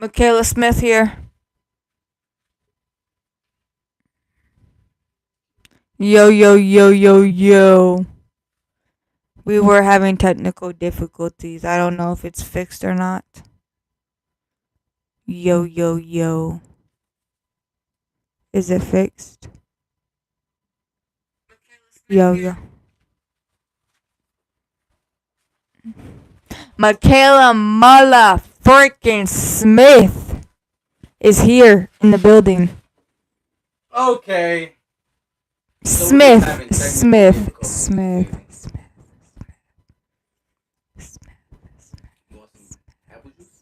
Michaela Smith here. Yo, yo, yo, yo, yo. We were having technical difficulties. I don't know if it's fixed or not. Yo, yo, yo. Is it fixed? Yo, yo. Michaela Mulla freaking Smith is here in the building. Okay. Smith. You want some apple juice?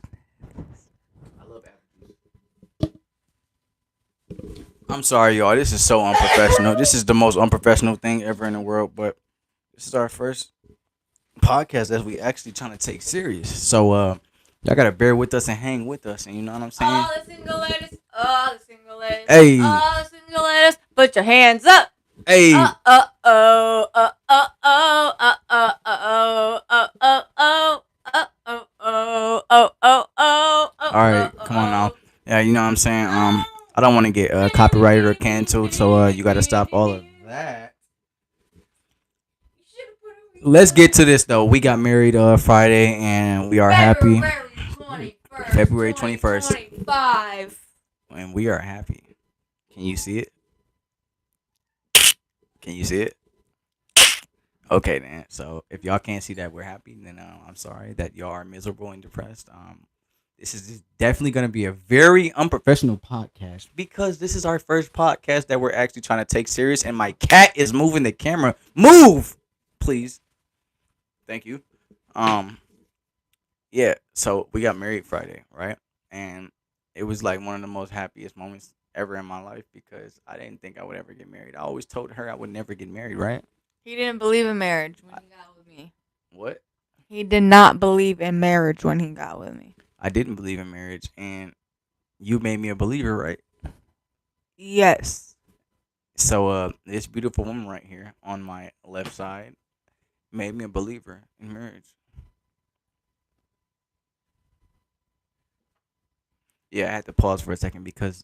I love apple juice. I'm sorry, y'all. This is so unprofessional. This is the most unprofessional thing ever in the world, but this is our first podcast that we actually trying to take serious. So, y'all gotta bear with us and hang with us, and you know what I'm saying? All the single ladies, Hey, all the single ladies, put your hands up. hey. All right, come on now. Yeah, you know what I'm saying. I don't want to get copyrighted or canceled, so you gotta stop all of that. Let's get to this though. We got married Friday, and we are happy. February 21st. And we are happy. Can you see it? Can you see it? Okay, then. So if y'all can't see that we're happy, then I'm sorry that y'all are miserable and depressed. This is definitely going to be a very unprofessional podcast because this is our first podcast that we're actually trying to take serious. And my cat is moving the camera. Move, please. Thank you. Yeah. So we got married Friday, right? And it was like one of the most happiest moments ever in my life because I didn't think I would ever get married. I always told her I would never get married, right? He didn't believe in marriage when he got with me. What? He did not believe in marriage when he got with me. I didn't believe in marriage, and you made me a believer, right? Yes. So, this beautiful woman right here on my left side made me a believer in marriage. Yeah, I had to pause for a second because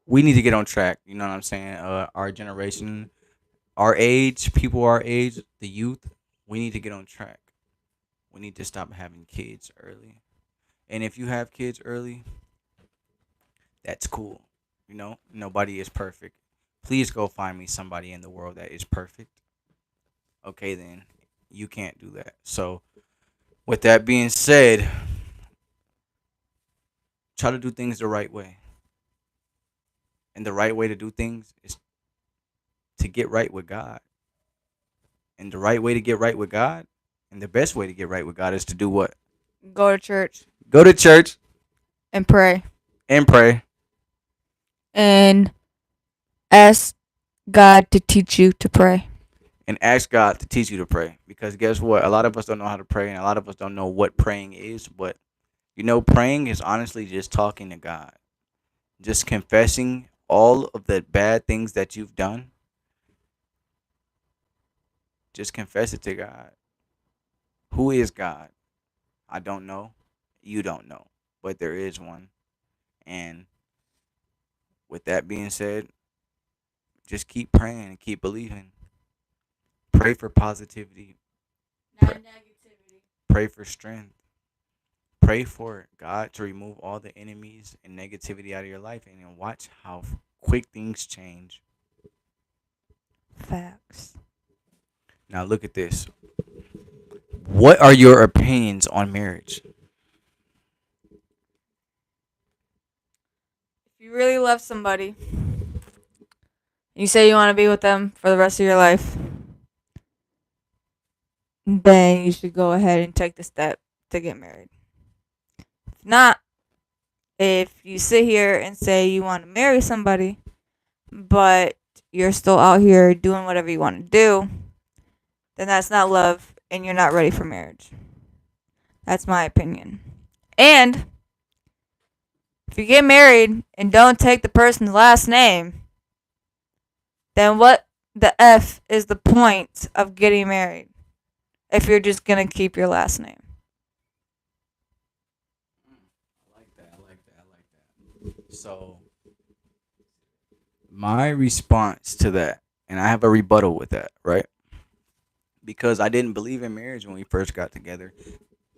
we need to get on track. You know what I'm saying? Our generation, our age, people our age, the youth, we need to get on track. We need to stop having kids early. And if you have kids early, that's cool. You know, nobody is perfect. Please go find me somebody in the world that is perfect. Okay, then you can't do that. So, with that being said, try to do things the right way. And the right way to do things is to get right with God. And the right way to get right with God, and the best way to get right with God is to do what? Go to church Go to church and pray and pray. and ask God to teach you to pray. And ask God to teach you to pray. Because guess what? A lot of us don't know how to pray, and a lot of us don't know what praying is. But, praying is honestly just talking to God. Just confessing all of the bad things that you've done. Just confess it to God. Who is God? I don't know. You don't know. But there is one. And with that being said, just keep praying and keep believing. Pray for positivity. Not negativity. Pray for strength. Pray for God to remove all the enemies and negativity out of your life and then watch how quick things change. Facts. Now look at this. What are your opinions on marriage? If you really love somebody, you say you want to be with them for the rest of your life, then you should go ahead and take the step to get married. If not, if you sit here and say you want to marry somebody, but you're still out here doing whatever you want to do, then that's not love and you're not ready for marriage. That's my opinion. And if you get married and don't take the person's last name, then what the F is the point of getting married if you're just going to keep your last name? I like that. I like that. I like So my response to that, and I have a rebuttal with that, right? Because I didn't believe in marriage when we first got together.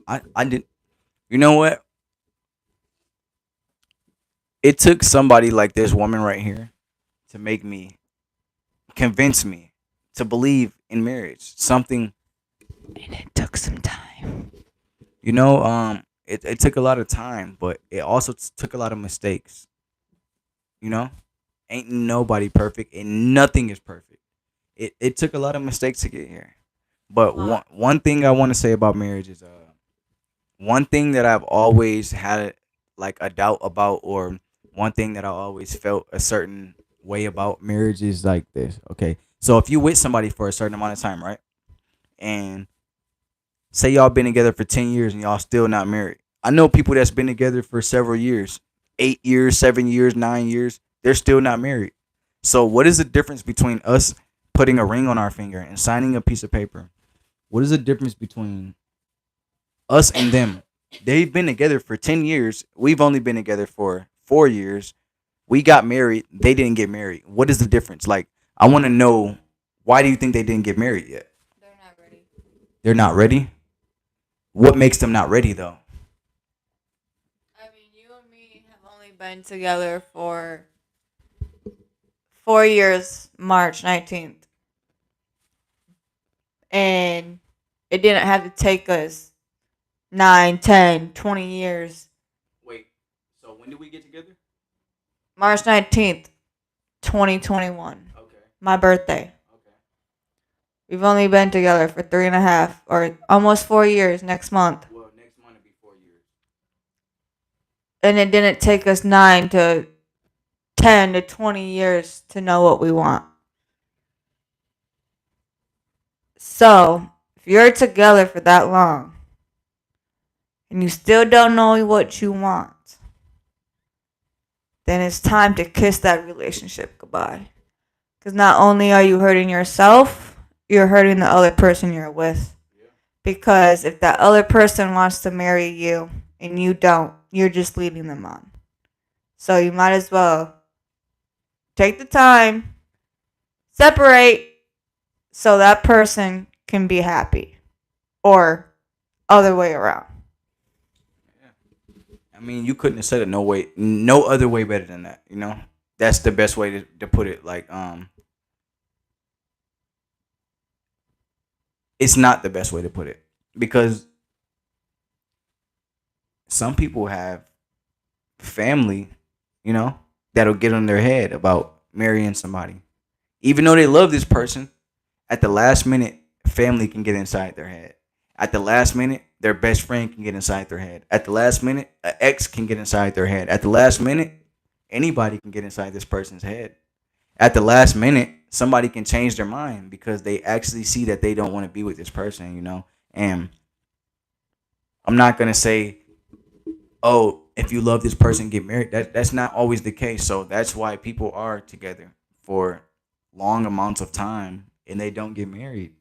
I didn't. You know what? It took somebody like this woman right here to make me convince me to believe in marriage. Something, And it took some time. it took a lot of time, but it also took a lot of mistakes. You know, ain't nobody perfect, and nothing is perfect. It took a lot of mistakes to get here. But one thing I want to say about marriage is one thing that I've always had like a doubt about, or one thing that I always felt a certain way about marriage is like this. Okay, so if you with somebody for a certain amount of time, right, and say y'all been together for 10 years and y'all still not married. I know people that's been together for several years, 8 years, 7 years, 9 years. They're still not married. So what is the difference between us putting a ring on our finger and signing a piece of paper? What is the difference between us and them? They've been together for 10 years. We've only been together for 4 years. We got married. They didn't get married. What is the difference? Like, I want to know, why do you think they didn't get married yet? They're not ready. They're not ready? What makes them not ready, though? I mean, you and me have only been together for 4 years, March 19th. And it didn't have to take us 9, 10, 20 years. Wait, so when did we get together? March 19th, 2021. Okay, My birthday. okay. We've only been together for 3.5 or almost 4 years next month. Well, next month will be 4 years. And it didn't take us 9 to 10 to 20 years to know what we want. So, if you're together for that long and you still don't know what you want, then it's time to kiss that relationship goodbye. Because not only are you hurting yourself, you're hurting the other person you're with. Yeah. Because if that other person wants to marry you and you don't, you're just leading them on. So you might as well take the time, separate so that person can be happy. Or other way around. Yeah. I mean, you couldn't have said it no other way better than that. That's the best way to put it. Like, it's not the best way to put it, because some people have family, you know, that'll get on their head about marrying somebody, even though they love this person. At the last minute, family can get inside their head. At the last minute, their best friend can get inside their head. At the last minute, an ex can get inside their head. At the last minute, anybody can get inside this person's head. At the last minute, somebody can change their mind because they actually see that they don't want to be with this person. And I'm not gonna say, oh, if you love this person, get married. That's not always the case. So that's why people are together for long amounts of time and they don't get married.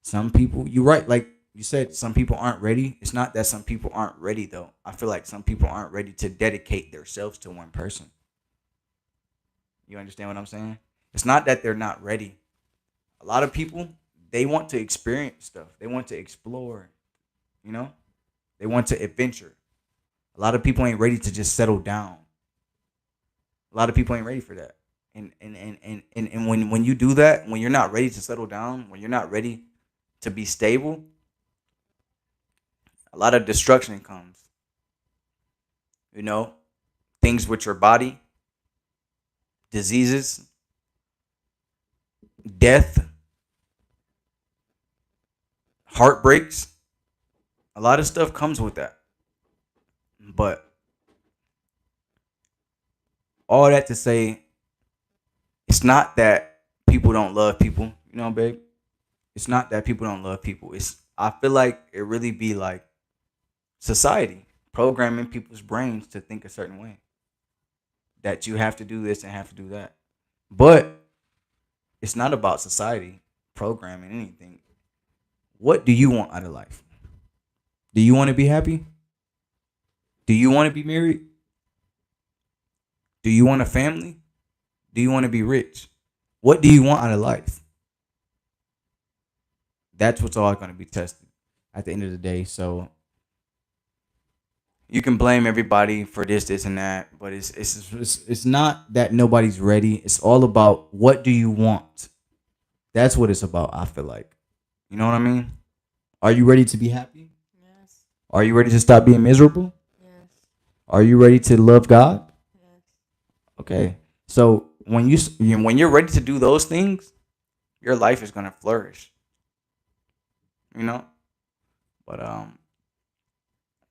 Some people, you're right, like you said, some people aren't ready. It's not that some people aren't ready though. I feel like some people aren't ready to dedicate themselves to one person. You understand what I'm saying? It's not that they're not ready. A lot of people, they want to experience stuff. They want to explore, you know? They want to adventure. A lot of people ain't ready to just settle down. A lot of people ain't ready for that. And when you do that, when you're not ready to settle down, when you're not ready to be stable, a lot of destruction comes. You know, things with your body, diseases, death, heartbreaks. A lot of stuff comes with that. But all that to say, it's not that people don't love people, babe. It's not that people don't love people. I feel like it really be like society programming people's brains to think a certain way. That you have to do this and have to do that. But it's not about society programming anything. What do you want out of life? Do you want to be happy? Do you want to be married? Do you want a family? Do you want to be rich? What do you want out of life? That's what's all going to be tested at the end of the day. So you can blame everybody for this, and that, but it's not that nobody's ready. It's all about what do you want. That's what it's about. I feel like, you know what I mean. Are you ready to be happy? Yes. Are you ready to stop being miserable? Yes. Are you ready to love God? Yes. Okay. So when you're ready to do those things, your life is gonna flourish. You know. But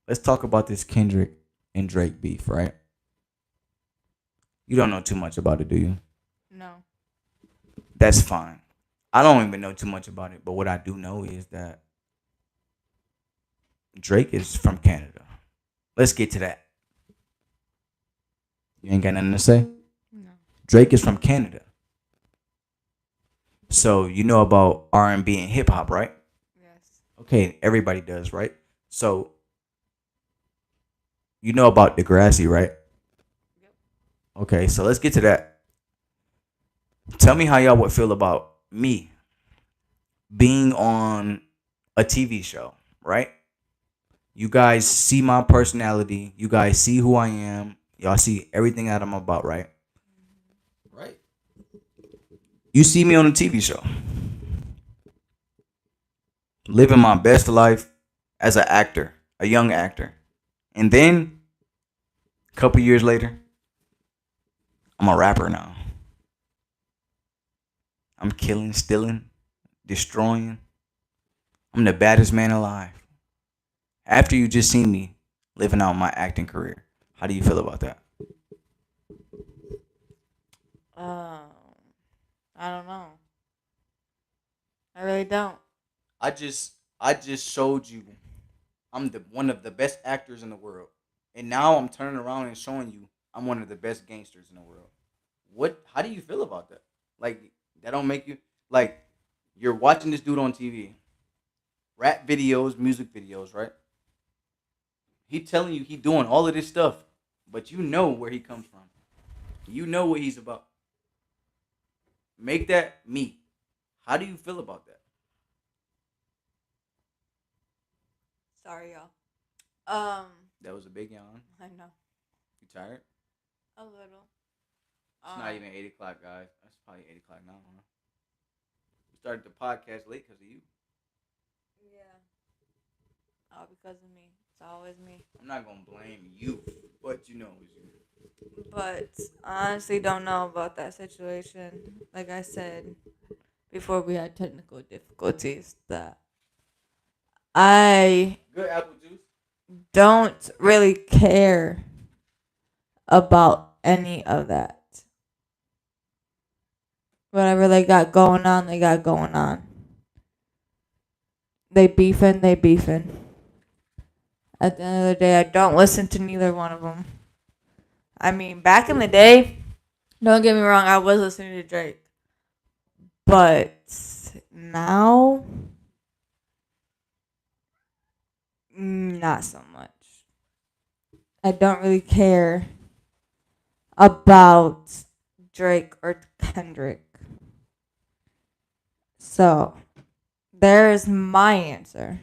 let's talk about this Kendrick and Drake beef, right? You don't know too much about it, do you? No. That's fine. I don't even know too much about it, but what I do know is that Drake is from Canada. Let's get to that. You ain't got nothing to say? No. Drake is from Canada. So you know about R&B and hip hop, right? Yes. Okay, everybody does, right? So you know about Degrassi, right? Yep. Okay, so let's get to that. Tell me how y'all would feel about me being on a TV show, right? You guys see my personality. You guys see who I am. Y'all see everything that I'm about, right? Right. You see me on a TV show, living my best life as an actor, a young actor. And then, a couple years later, I'm a rapper now. I'm killing, stealing, destroying. I'm the baddest man alive. After you just seen me living out my acting career, how do you feel about that? Um, I don't know. I really don't. I just showed you I'm the one of the best actors in the world. And now I'm turning around and showing you I'm one of the best gangsters in the world. What how do you feel about that? Like that don't make you like you're watching this dude on TV. Rap videos, music videos, right? He telling you he doing all of this stuff, but you know where he comes from. You know what he's about. Make that me. How do you feel about that? Sorry, y'all. Um, That was a big yawn. I know. You tired? A little. It's not even 8 o'clock, guys. It's probably 8 o'clock now. Huh? We started the podcast late because of you. Yeah. All because of me. It's always me. I'm not gonna blame you, but you know it's you. But I honestly don't know about that situation. Like I said before, we had technical difficulties that I Good apple juice. don't really care about any of that. Whatever they got going on, they got going on. They beefing. At the end of the day, I don't listen to neither one of them. I mean, back in the day, don't get me wrong, I was listening to Drake. But now, not so much. I don't really care about Drake or Kendrick. So, there's my answer.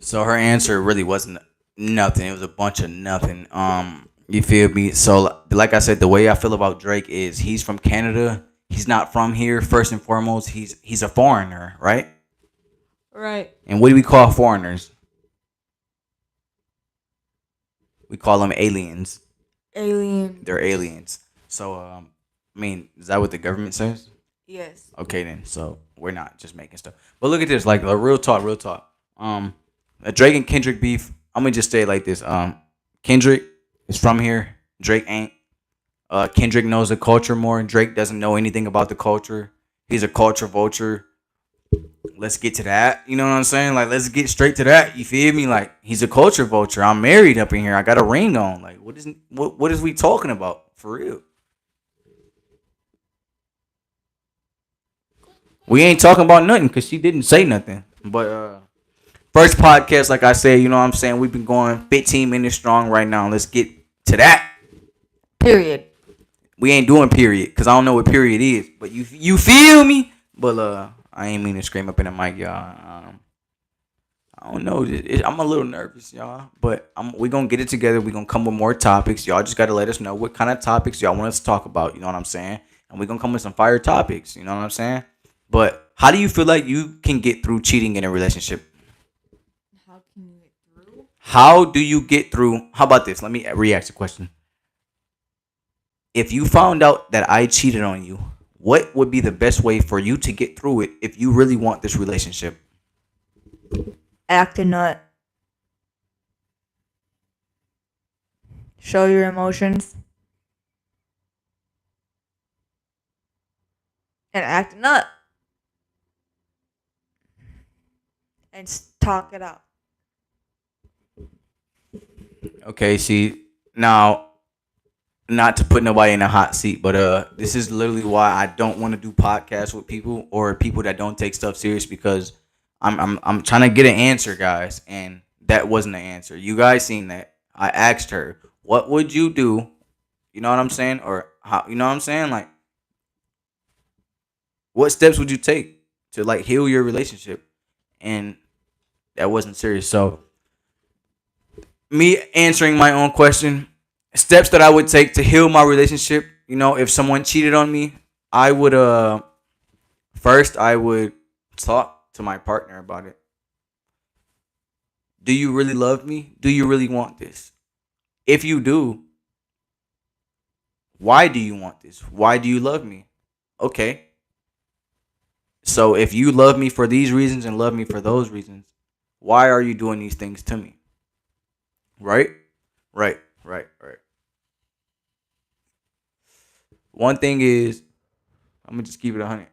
So her answer really wasn't nothing. It was a bunch of nothing. You feel me? So like I said, the way I feel about Drake is he's from Canada. He's not from here. First and foremost, he's a foreigner, right? Right. And what do we call foreigners? We call them aliens. Alien. They're aliens. So I mean, is that what the government says? Yes. Okay then. So we're not just making stuff. But look at this, like real talk, real talk. A Drake and Kendrick beef. I'm gonna just say it like this. Kendrick is from here. Drake ain't. Kendrick knows the culture more. Drake doesn't know anything about the culture. He's a culture vulture. Let's get to that. You know what I'm saying? Like, let's get straight to that. You feel me? Like, he's a culture vulture. I'm married up in here. I got a ring on. Like, what is we talking about for real? We ain't talking about nothing because she didn't say nothing. But First podcast, like I said, you know what I'm saying? We've been going 15 minutes strong right now. Let's get to that. Period. We ain't doing period because I don't know what period is. But you feel me? But I ain't mean to scream up in the mic, y'all. I don't know. I'm a little nervous, y'all. But we gonna get it together. We gonna come with more topics. Y'all just gotta let us know what kind of topics y'all want us to talk about. You know what I'm saying? And we gonna come with some fire topics. You know what I'm saying? But how do you feel like you can get through cheating in a relationship? How can you get through? How do you get through? How about this? Let me re-ask the question. If you found out that I cheated on you, what would be the best way for you to get through it if you really want this relationship? Act a nut. Show your emotions. And act a nut. And talk it out. Okay, see, now not to put nobody in a hot seat, but this is literally why I don't want to do podcasts with people or people that don't take stuff serious because I'm trying to get an answer, guys, and that wasn't an answer. You guys seen that? I asked her, "What would you do?" You know what I'm saying, or how? You know what I'm saying? Like, what steps would you take to like heal your relationship? And that wasn't serious. So me answering my own question, steps that I would take to heal my relationship. You know, if someone cheated on me, I would first I would talk to my partner about it. Do you really love me? Do you really want this? If you do, why do you want this? Why do you love me? Okay. So if you love me for these reasons and love me for those reasons, why are you doing these things to me? Right? Right. One thing is, I'm gonna just keep it 100.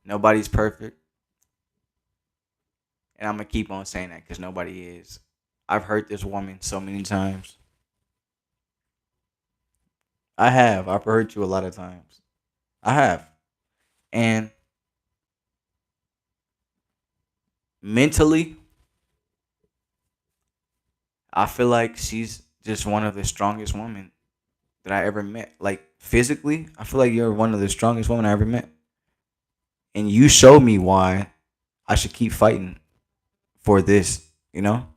Nobody's perfect, and I'm gonna keep on saying that because nobody is. I've hurt this woman so many times. I have. I've hurt you a lot of times. I have, and mentally, I feel like she's just one of the strongest women that I ever met. Like physically, I feel like you're one of the strongest women I ever met, and you showed me why I should keep fighting for this. You know.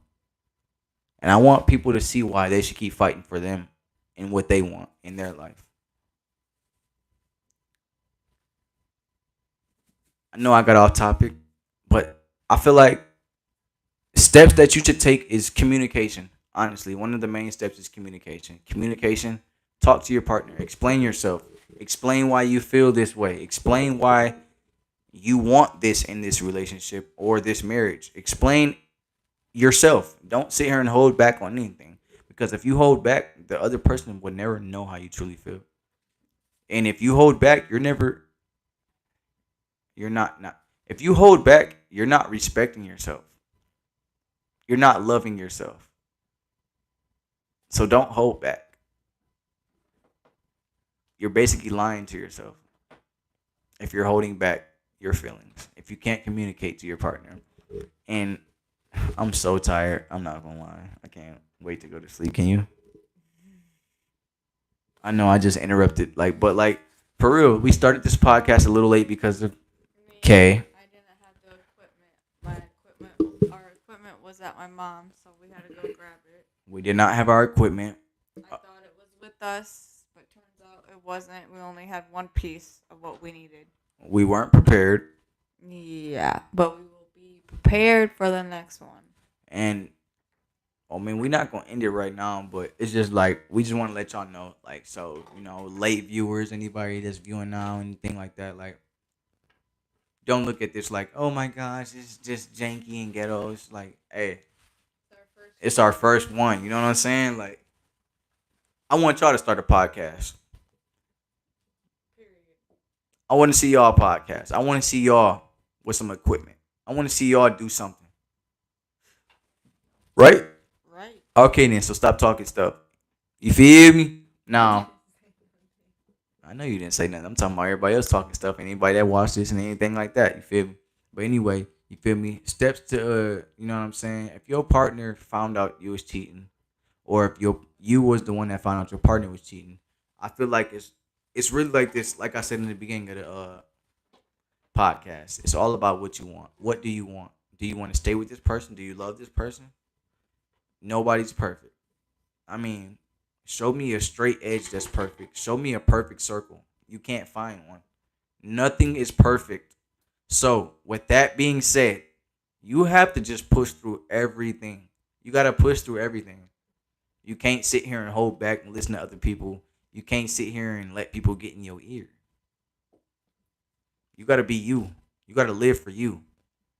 And I want people to see why they should keep fighting for them and what they want in their life. I know I got off topic, but I feel like steps that you should take is communication. Honestly, one of the main steps is communication. Communication, talk to your partner, explain yourself, explain why you feel this way, explain why you want this in this relationship or this marriage. Explain yourself. Don't sit here and hold back on anything. Because if you hold back, the other person would never know how you truly feel. And if you hold back, you're not if you hold back, you're not respecting yourself. You're not loving yourself. So don't hold back. You're basically lying to yourself if you're holding back your feelings. If you can't communicate to your partner. And I'm so tired. I'm not gonna lie. I can't wait to go to sleep. Can you? I know I just interrupted. But for real, we started this podcast a little late because of Kay. I didn't have the equipment. Our equipment was at my mom's, so we had to go grab it. We did not have our equipment. I thought it was with us, but turns out it wasn't. We only had one piece of what we needed. We weren't prepared. Yeah, but we will be prepared for the next one. And I mean, we're not gonna end it right now, but it's just like we just want to let y'all know, like, so late viewers, anybody that's viewing now, anything like that, like, don't look at this like, oh my gosh, it's just janky and ghetto. It's like, hey, it's our first one. You know what I'm saying? Like, I want y'all to start a podcast. I want to see y'all podcast. I want to see y'all with some equipment. I want to see y'all do something. Right? Right. Okay, then. So stop talking stuff. You feel me? Now, I know you didn't say nothing. I'm talking about everybody else talking stuff. Anybody that watched this and anything like that. You feel me? But anyway, You feel me? Steps to you know what I'm saying? If your partner found out you was cheating, or if you was the one that found out your partner was cheating, I feel like it's really like this. Like I said in the beginning of the podcast, it's all about what you want. What do you want? Do you want to stay with this person? Do you love this person? Nobody's perfect. I mean, show me a straight edge that's perfect. Show me a perfect circle. You can't find one. Nothing is perfect. So, with that being said, you have to just push through everything. You got to push through everything. You can't sit here and hold back and listen to other people. You can't sit here and let people get in your ear. You got to be you. You got to live for you.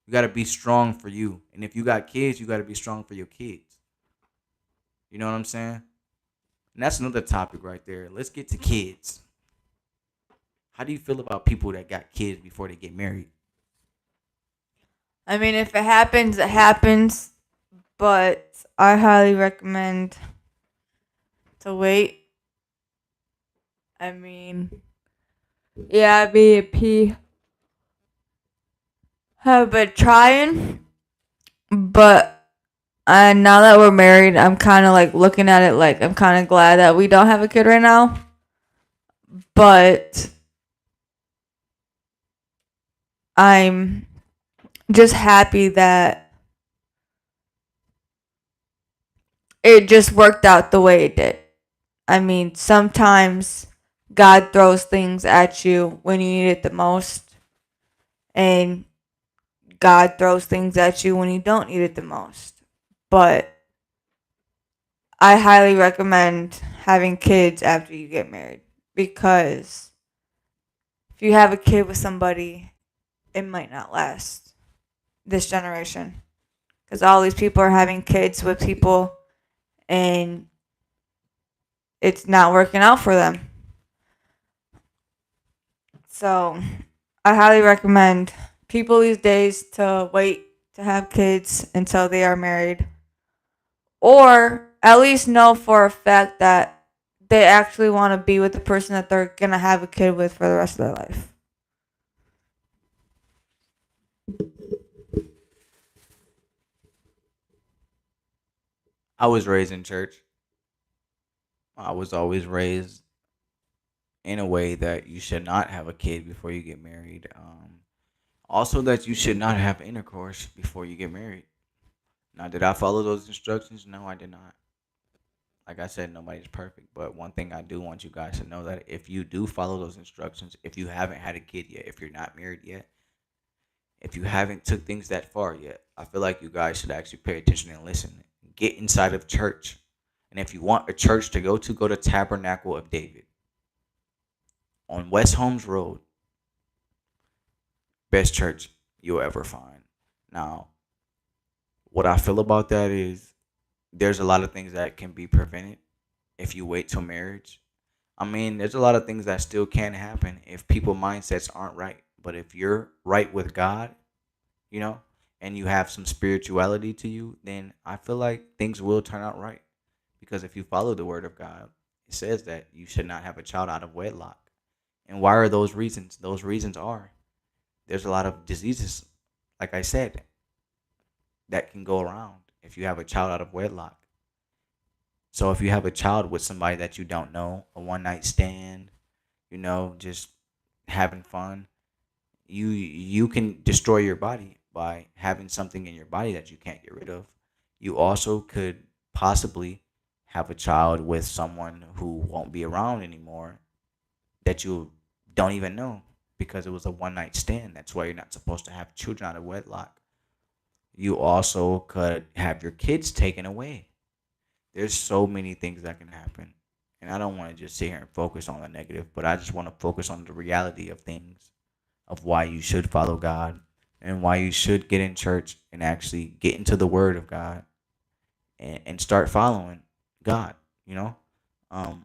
You got to be strong for you. And if you got kids, you got to be strong for your kids. You know what I'm saying? And that's another topic right there. Let's get to kids. How do you feel about people that got kids before they get married? I mean, if it happens, it happens. But I highly recommend to wait. I mean, yeah, me and P have been trying, but now that we're married, I'm kind of like looking at it like I'm kind of glad that we don't have a kid right now. But I'm just happy that it just worked out the way it did. I mean, sometimes God throws things at you when you need it the most, and God throws things at you when you don't need it the most. But I highly recommend having kids after you get married, because if you have a kid with somebody, it might not last this generation, because all these people are having kids with people and it's not working out for them. So I highly recommend people these days to wait to have kids until they are married, or at least know for a fact that they actually want to be with the person that they're going to have a kid with for the rest of their life. I was raised in church. I was always raised in a way that you should not have a kid before you get married. Also, that you should not have intercourse before you get married. Now, did I follow those instructions? No, I did not. Like I said, nobody's perfect. But one thing I do want you guys to know that if you do follow those instructions, if you haven't had a kid yet, if you're not married yet, if you haven't took things that far yet, I feel like you guys should actually pay attention and listen. Get inside of church. And if you want a church to go to Tabernacle of David on West Holmes Road. Best church you'll ever find. Now, what I feel about that is there's a lot of things that can be prevented if you wait till marriage. I mean, there's a lot of things that still can happen if people mindsets aren't right. But if you're right with God, you know, and you have some spirituality to you, then I feel like things will turn out right. Because if you follow the word of God, it says that you should not have a child out of wedlock. And why are those reasons? Those reasons are there's a lot of diseases, like I said, that can go around if you have a child out of wedlock. So if you have a child with somebody that you don't know, a one night stand, just having fun, you can destroy your body by having something in your body that you can't get rid of. You also could possibly have a child with someone who won't be around anymore that you don't even know because it was a one night stand. That's why you're not supposed to have children out of wedlock. You also could have your kids taken away. There's so many things that can happen. And I don't want to just sit here and focus on the negative, but I just want to focus on the reality of things, of why you should follow God and why you should get in church and actually get into the Word of God and start following God, you know? Um,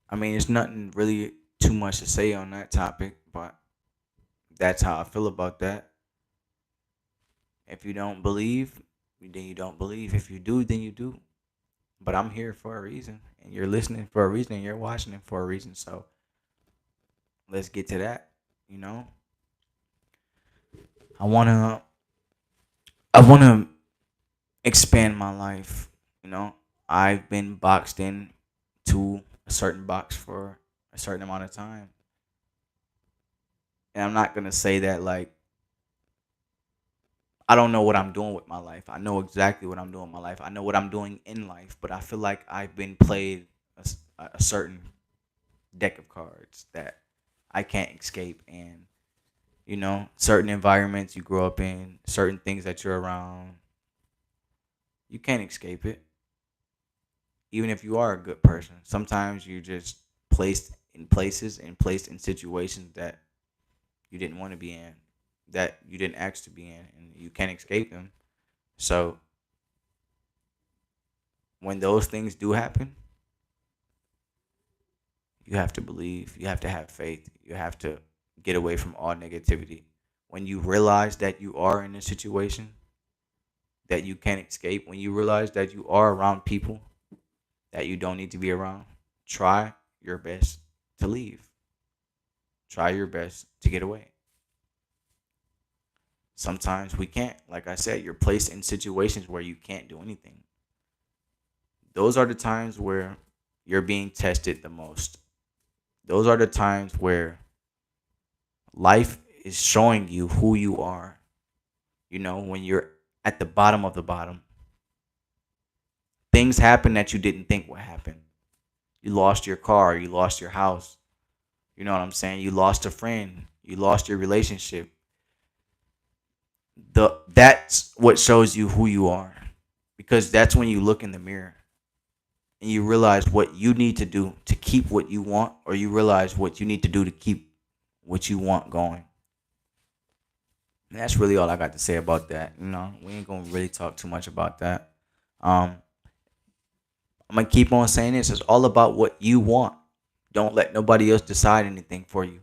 I mean, it's nothing really too much to say on that topic, but that's how I feel about that. If you don't believe, then you don't believe. If you do, then you do. But I'm here for a reason, and you're listening for a reason, and you're watching it for a reason. So let's get to that, you know? I wanna I wanna expand my life. You know, I've been boxed in to a certain box for a certain amount of time, and I'm not gonna say that like I don't know what I'm doing with my life. I know exactly what I'm doing with my life. I know what I'm doing in life, but I feel like I've been played a certain deck of cards that I can't escape. And, certain environments you grow up in, certain things that you're around, you can't escape it. Even if you are a good person, sometimes you're just placed in places and placed in situations that you didn't want to be in, that you didn't ask to be in, and you can't escape them. So when those things do happen, you have to believe, you have to have faith, you have to get away from all negativity. When you realize that you are in a situation that you can't escape, when you realize that you are around people that you don't need to be around, try your best to leave. Try your best to get away. Sometimes we can't. Like I said, you're placed in situations where you can't do anything. Those are the times where you're being tested the most. Those are the times where life is showing you who you are. When you're at the bottom of the bottom, things happen that you didn't think would happen. You lost your car, you lost your house. You know what I'm saying? You lost a friend, you lost your relationship. That's what shows you who you are. Because that's when you look in the mirror and you realize what you need to do to keep what you want, or you realize what you need to do to keep what you want going. And that's really all I got to say about that. We ain't gonna really talk too much about that. Um, I'm gonna keep on saying this. It's all about what you want. Don't let nobody else decide anything for you.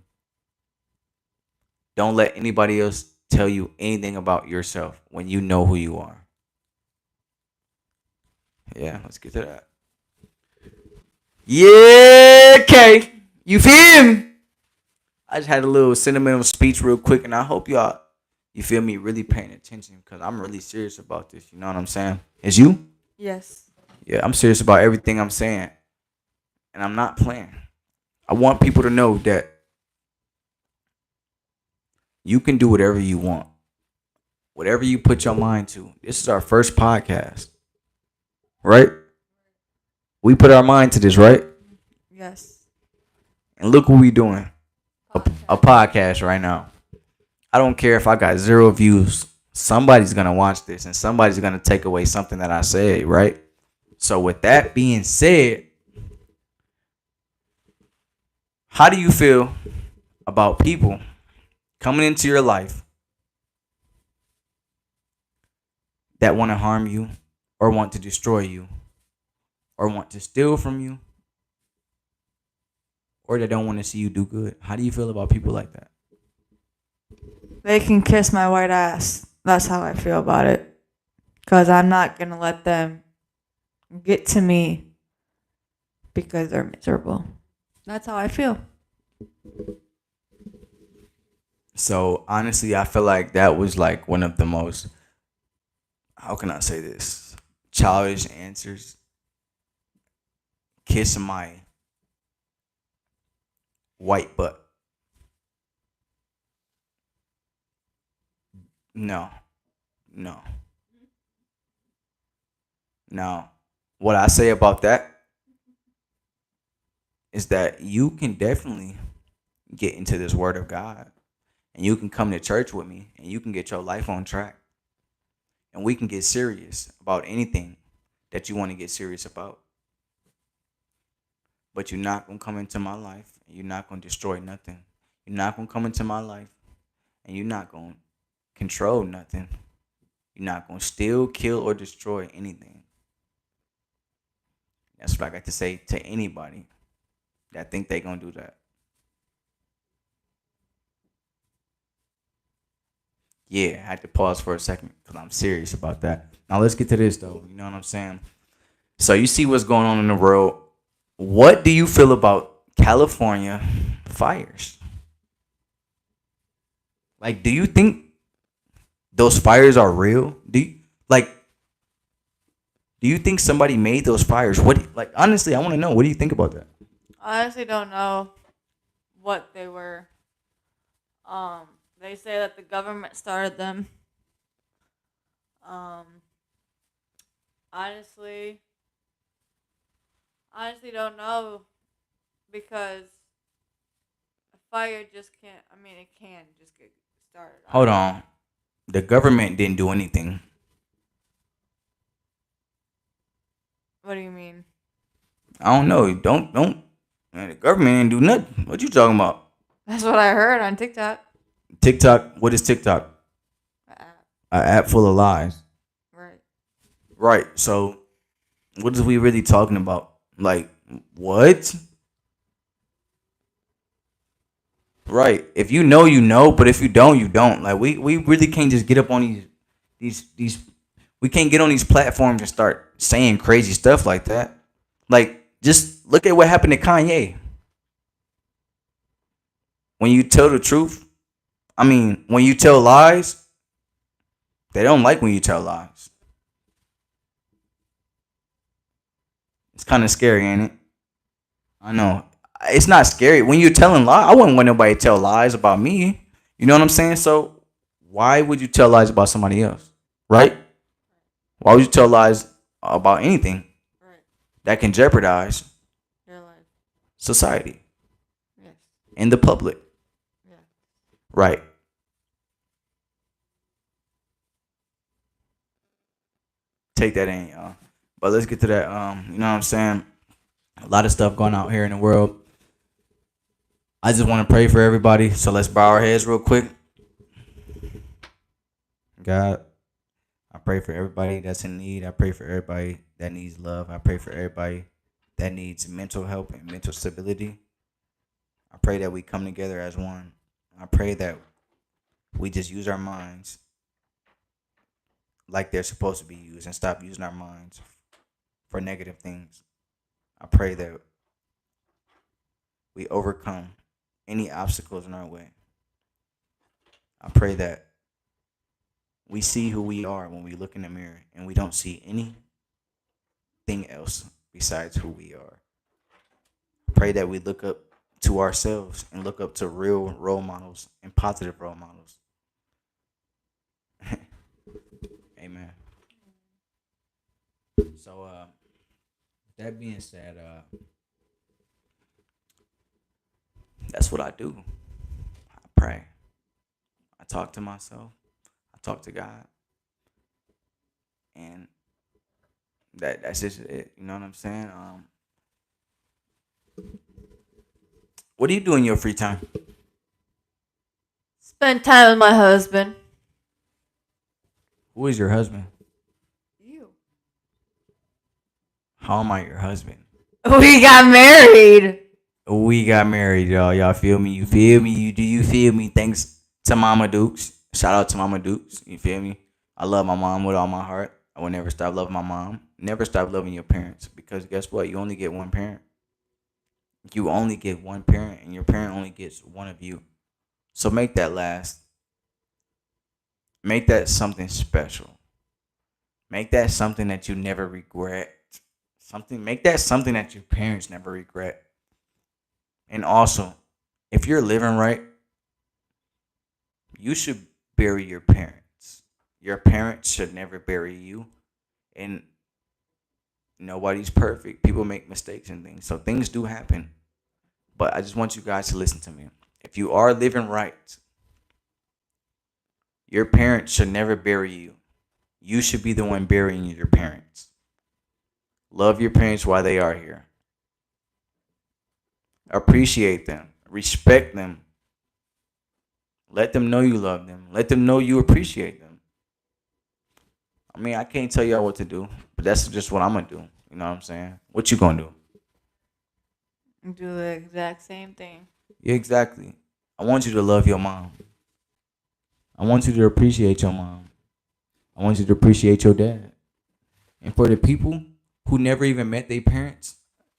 Don't let anybody else tell you anything about yourself when you know who you are. Yeah, let's get to that. Yeah, okay. You feel me? I just had a little sentimental speech real quick, and I hope y'all, you feel me, really paying attention because I'm really serious about this. You know what I'm saying? Is you? Yes. Yeah, I'm serious about everything I'm saying, and I'm not playing. I want people to know that you can do whatever you want, whatever you put your mind to. This is our first podcast, right? We put our mind to this, right? Yes. And look what we doing. A Podcast. podcast right now. I don't care if I got 0 views. Somebody's gonna watch this and somebody's gonna take away something that I said, right? So with that being said, how do you feel about people coming into your life that want to harm you, or want to destroy you, or want to steal from you, or that don't want to see you do good? How do you feel about people like that? They can kiss my white ass. That's how I feel about it. Because I'm not going to let them get to me because they're miserable. That's how I feel. So honestly, I feel like that was like one of the most, how can I say this, childish answers. Kiss my white butt. No, no, no. What I say about that is that you can definitely get into this word of God, and you can come to church with me, and you can get your life on track, and we can get serious about anything that you want to get serious about. But you're not going to come into my life, and you're not going to destroy nothing. You're not going to come into my life, and you're not going to control nothing. You're not going to steal, kill, or destroy anything. That's what I got to say to anybody that think they going to do that. Yeah, I had to pause for a second because I'm serious about that. Now let's get to this though. You know what I'm saying? So you see what's going on in the world. What do you feel about California fires? Like, do you think Those fires are real? Like do you think somebody made those fires? Like honestly, I want to know. What do you think about that? I honestly don't know what they were. Um, they say that the government started them. Um, honestly, honestly don't know because a fire just can't. I mean, it can just get started. I Hold don't know. on. The government didn't do anything. What do you mean? I don't know. Don't. Man, the government didn't do nothing. What you talking about? That's what I heard on TikTok. TikTok. What is TikTok? Uh, An app full of lies. right. Right. So what is we really talking about? Like what? Right. If you know, you know. But if you don't, you don't. Like we really can't just get up on these. We can't get on these platforms and start saying crazy stuff like that. Like just look at what happened to Kanye. When you tell the truth, I mean, when you tell lies, they don't like when you tell lies. It's kind of scary, ain't it? I know. It's not scary when you're telling lies. I wouldn't want nobody to tell lies about me. You know what I'm saying? So why would you tell lies about somebody else? Right? Why would you tell lies about anything Right. that can jeopardize Your life. society Yes. and the public? Yeah. Right. Take that in, y'all. But let's get to that. You know what I'm saying? A lot of stuff going out here in the world. I just want to pray for everybody. So let's bow our heads real quick. God, I pray for everybody that's in need. I pray for everybody that needs love. I pray for everybody that needs mental help and mental stability. I pray that we come together as one. I pray that we just use our minds like they're supposed to be used and stop using our minds for negative things. I pray that we overcome any obstacles in our way. I pray that we see who we are when we look in the mirror and we don't see anything else besides who we are. Pray that we look up to ourselves and look up to real role models and positive role models. Amen. So, that being said, that's what I do. I pray. I talk to myself. I talk to God, and that's just it. You know what I'm saying? What do you do in your free time? Spend time with my husband. Who is your husband? You. How am I your husband? We got married. We got married, y'all. Y'all feel me? You feel me? You feel me? Thanks to Mama Dukes. Shout out to Mama Dukes. You feel me? I love my mom with all my heart. I will never stop loving my mom. Never stop loving your parents because guess what? You only get one parent. You only get one parent, and your parent only gets one of you. So make that last. Make that something special. Make that something that you never regret. Something. Make that something that your parents never regret. And also, if you're living right, you should bury your parents. Your parents should never bury you. And nobody's perfect. People make mistakes and things. So things do happen. But I just want you guys to listen to me. If you are living right, your parents should never bury you. You should be the one burying your parents. Love your parents while they are here. Appreciate them. Respect them. Let them know you love them. Let them know you appreciate them. I mean, I can't tell y'all what to do, but that's just what I'm gonna do. You know what I'm saying? What you gonna do? Do the exact same thing. Yeah, exactly. I want you to love your mom. I want you to appreciate your mom. I want you to appreciate your dad. And for the people who never even met their parents,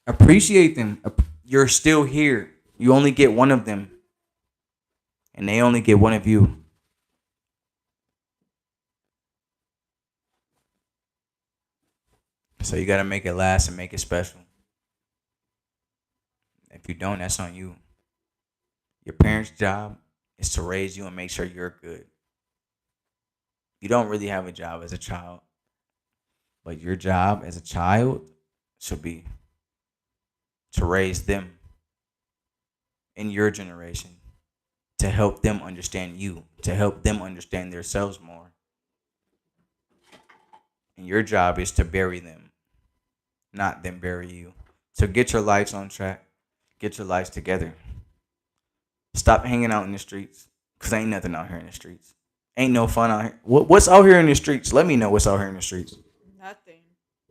appreciate them. You're still here. You only get one of them, and they only get one of you. So you gotta make it last and make it special. If you don't, that's on you. Your parents' job is to raise you and make sure you're good. You don't really have a job as a child, but your job as a child should be to raise them in your generation, to help them understand you, to help them understand themselves more. And your job is to bury them, not them bury you. So get your lives on track, get your lives together. Stop hanging out in the streets, cause ain't nothing out here in the streets. Ain't no fun out here. What's out here in the streets? Let me know what's out here in the streets. Nothing.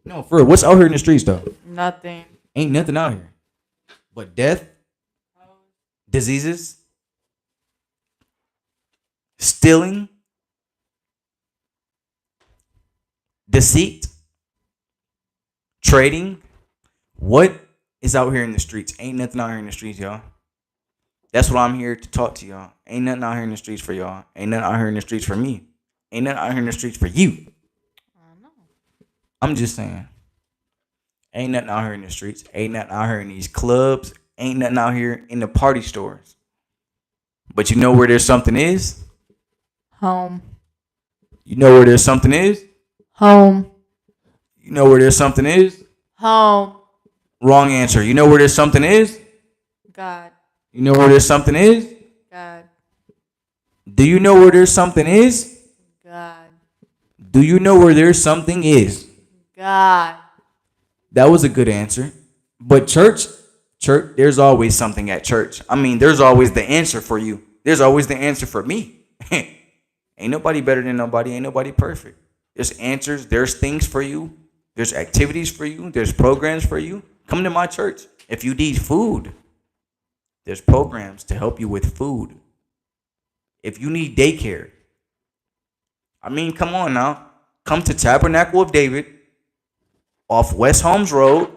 No, for real. What's out here in the streets though? Nothing. Ain't nothing out here. But death, diseases, stealing, deceit, trading. What is out here in the streets? Ain't nothing out here in the streets, y'all. That's what I'm here to talk to y'all. Ain't nothing out here in the streets for y'all. Ain't nothing out here in the streets for me. Ain't nothing out here in the streets for you. I know. I'm just saying. Ain't nothing out here in the streets. Ain't nothing out here in these clubs. Ain't nothing out here in the party stores. But you know where there's something is? Home. You know where there's something is? Home. You know where there's something is? Home. Wrong answer. You know where there's something is? God. You know where there's something is? God. Do you know where there's something is? God. Do you know where there's something is? God. That was a good answer. But church, there's always something at church. I mean, there's always the answer for you. There's always the answer for me. Ain't nobody better than nobody. Ain't nobody perfect. There's answers. There's things for you. There's activities for you. There's programs for you. Come to my church. If you need food, there's programs to help you with food. If you need daycare, I mean, come on now. Come to Tabernacle of David off West Holmes Road,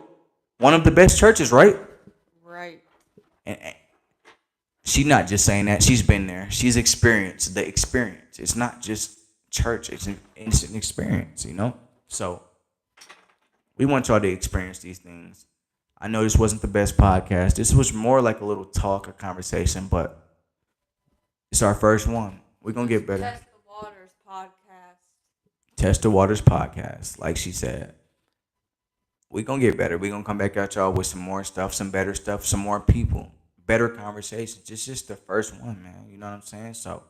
one of the best churches, right? Right. And she's not just saying that. She's been there. She's experienced the experience. It's not just church. It's an experience, you know? So we want y'all to experience these things. I know this wasn't the best podcast. This was more like a little talk, a conversation, but it's our first one. We're going to get better. Test the Waters podcast. Test the Waters podcast, like she said. We're going to get better. We're going to come back at y'all with some more stuff, some better stuff, some more people, better conversations. It's just the first one, man. You know what I'm saying? So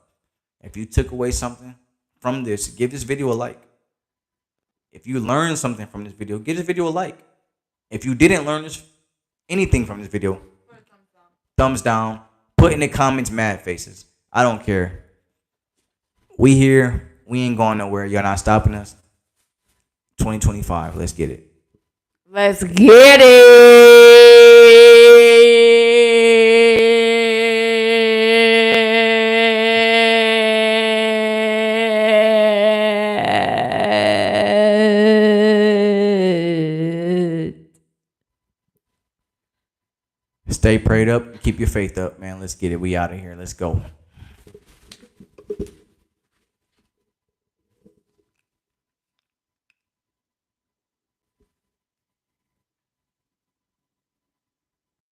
if you took away something from this, give this video a like. If you learned something from this video, give this video a like. If you didn't learn anything from this video, thumbs down. Put in the comments mad faces. I don't care. We here. We ain't going nowhere. Y'all not stopping us. 2025. Let's get it. Let's get it. Stay prayed up. Keep your faith up, man. Let's get it. We out of here. Let's go.